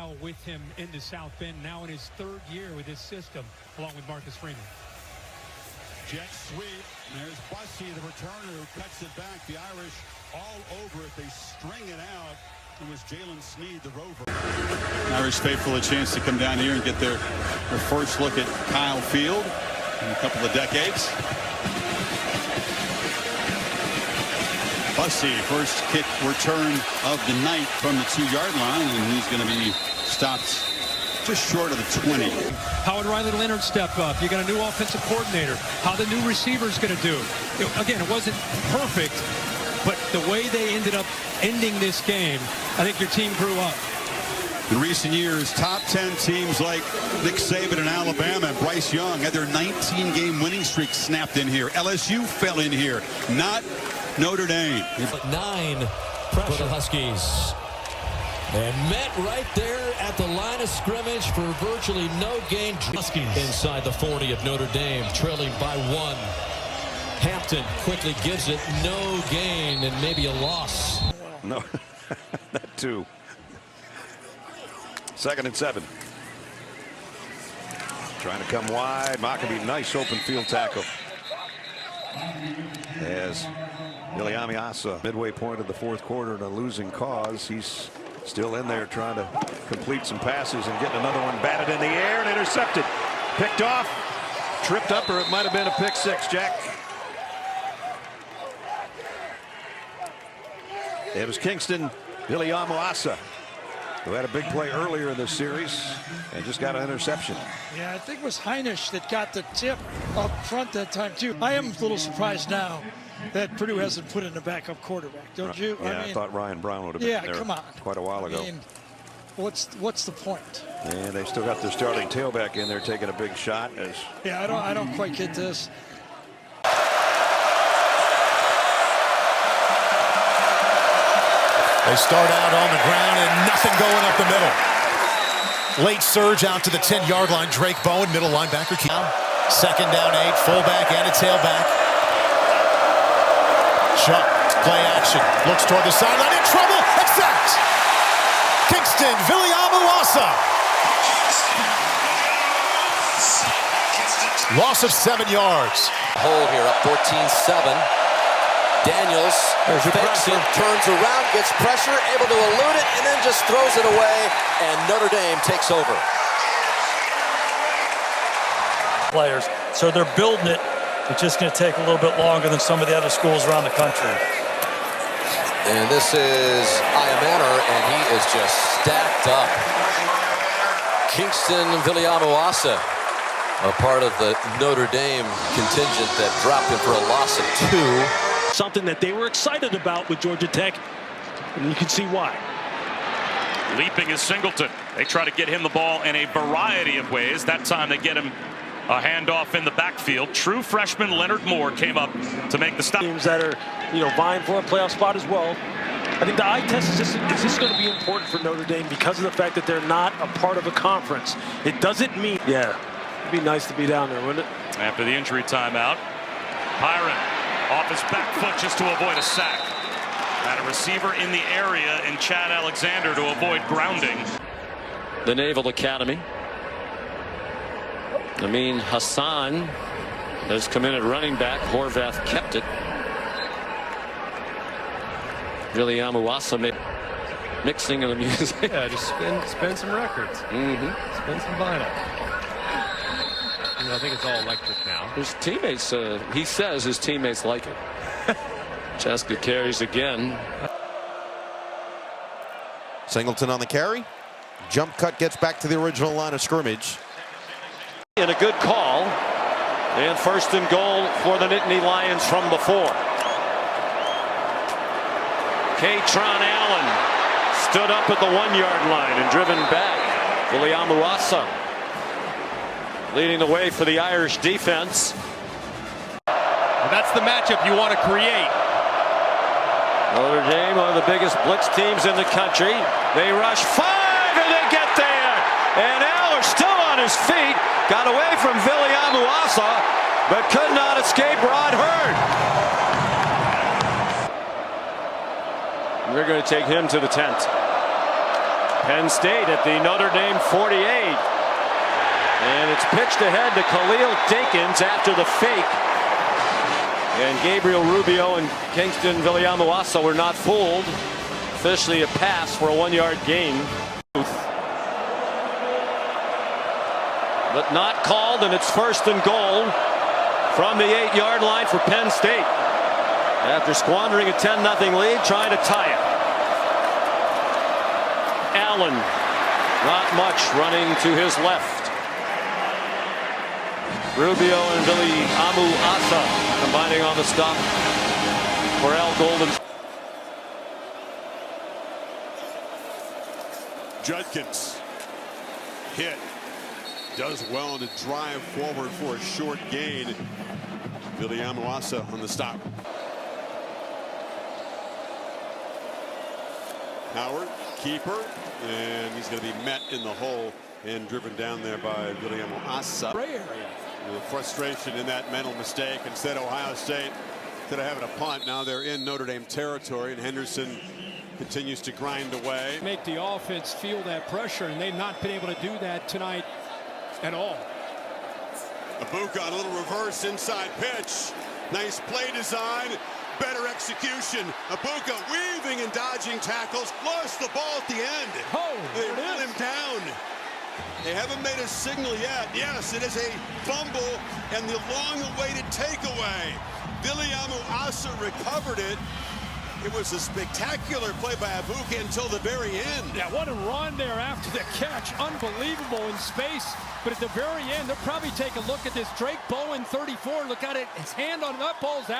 well with him into South Bend, now in his third year with this system, along with Marcus Freeman. Jet sweep. There's Bussey, the returner, who cuts it back. The Irish all over it. They string it out. It was Jalen Sneed, the rover. Irish faithful a chance to come down here and get their first look at Kyle Field in a couple of decades. Bussey, first kick return of the night from the 2-yard line, and he's going to be stopped just short of the 20. How would Riley Leonard step up? You got a new offensive coordinator. How the new receiver's going to do? Again, it wasn't perfect, but the way they ended up ending this game, I think your team grew up. In recent years, top 10 teams like Nick Saban and Alabama and Bryce Young had their 19-game winning streak snapped in here. LSU fell in here, not Notre Dame. 9 for the Huskies. And met right there at the line of scrimmage for virtually no gain. Huskies inside the 40 of Notre Dame, trailing by 1. Hampton quickly gives it, no gain, and maybe a loss. No, not 2. 2nd and 7. Trying to come wide. Maccabee, nice open field tackle. As Viliamu, midway point of the 4th quarter in a losing cause. He's still in there trying to complete some passes and getting another one batted in the air and intercepted. Picked off, tripped up, or it might have been a pick 6, Jack. It was Kyngstonn Viliamu, who had a big play earlier in this series and just got an interception. Yeah, I think it was Heinisch that got the tip up front that time too. I am a little surprised now that Purdue hasn't put in a backup quarterback, don't you? Yeah, I thought Ryan Brown would have been there come on. Quite a while ago. I mean, what's the point? And they still got their starting tailback in there taking a big shot. Yeah, I don't quite get this. They start out on the ground and nothing going up the middle. Late surge out to the 10-yard line. Drake Bowen, middle linebacker. 2nd down 8, fullback and a tailback. Chuck, play action. Looks toward the sideline, in trouble. It's sacked. Kyngstonn Viliamu. Loss of 7 yards. Hold here, up 14-7. Daniels fakes it, turns around, gets pressure, able to elude it, and then just throws it away, and Notre Dame takes over. Players, so they're building it. It's just going to take a little bit longer than some of the other schools around the country. And this is Iamaner, and he is just stacked up. Kyngstonn Viliamu, a part of the Notre Dame contingent that dropped him for a loss of 2. Something that they were excited about with Georgia Tech, and you can see why. Leaping is Singleton. They try to get him the ball in a variety of ways. That time they get him a handoff in the backfield. True freshman Leonard Moore came up to make the stop. Teams that are, vying for a playoff spot as well. I think the eye test is this going to be important for Notre Dame because of the fact that they're not a part of a conference. It doesn't mean, it'd be nice to be down there, wouldn't it? After the injury timeout, Byron off his back foot just to avoid a sack. And a receiver in the area in Chad Alexander to avoid grounding. The Naval Academy. Amin Hassan has come in at running back. Horvath kept it. Viliamu mixing of the music. Yeah, just spin some records. Spin some vinyl. I think it's all electric now. His teammates, he says his teammates like it. Cheska carries again. Singleton on the carry. Jump cut gets back to the original line of scrimmage. And a good call. And 1st and goal for the Nittany Lions from the 4. Katron Allen stood up at the 1-yard line and driven back. Viliamu leading the way for the Irish defense. And that's the matchup you want to create. Notre Dame, one of the biggest blitz teams in the country. They rush 5 and they get there. And Aller still on his feet. Got away from Viliamu, but could not escape Rod Hurd. They're going to take him to the tent. Penn State at the Notre Dame 48. And it's pitched ahead to Khalil Dinkins after the fake. And Gabriel Rubio and Kyngstonn Viliamu were not fooled. Officially a pass for a 1-yard gain. But not called, and it's 1st and goal from the 8-yard line for Penn State. After squandering a 10-0 lead, trying to tie it. Allen, not much, running to his left. Rubio and Viliamu combining on the stop for Al Golden. Judkins hit, does well to drive forward for a short gain. Viliamu on the stop. Howard, keeper, and he's going to be met in the hole and driven down there by Viliamu. Gray area. The frustration in that mental mistake. Instead, Ohio State, instead of having a punt, now they're in Notre Dame territory, and Henderson continues to grind away. Make the offense feel that pressure, and they've not been able to do that tonight at all. Ibuka on a little reverse inside pitch. Nice play design, better execution. Ibuka weaving and dodging tackles, lost the ball at the end. They run him down. They haven't made a signal yet. Yes, it is a fumble and the long-awaited takeaway. Viliamu recovered it. It was a spectacular play by Ibuka until the very end. Yeah, what a run there after the catch. Unbelievable in space. But at the very end, they'll probably take a look at this. Drake Bowen, 34. Look at it. His hand on that ball's out.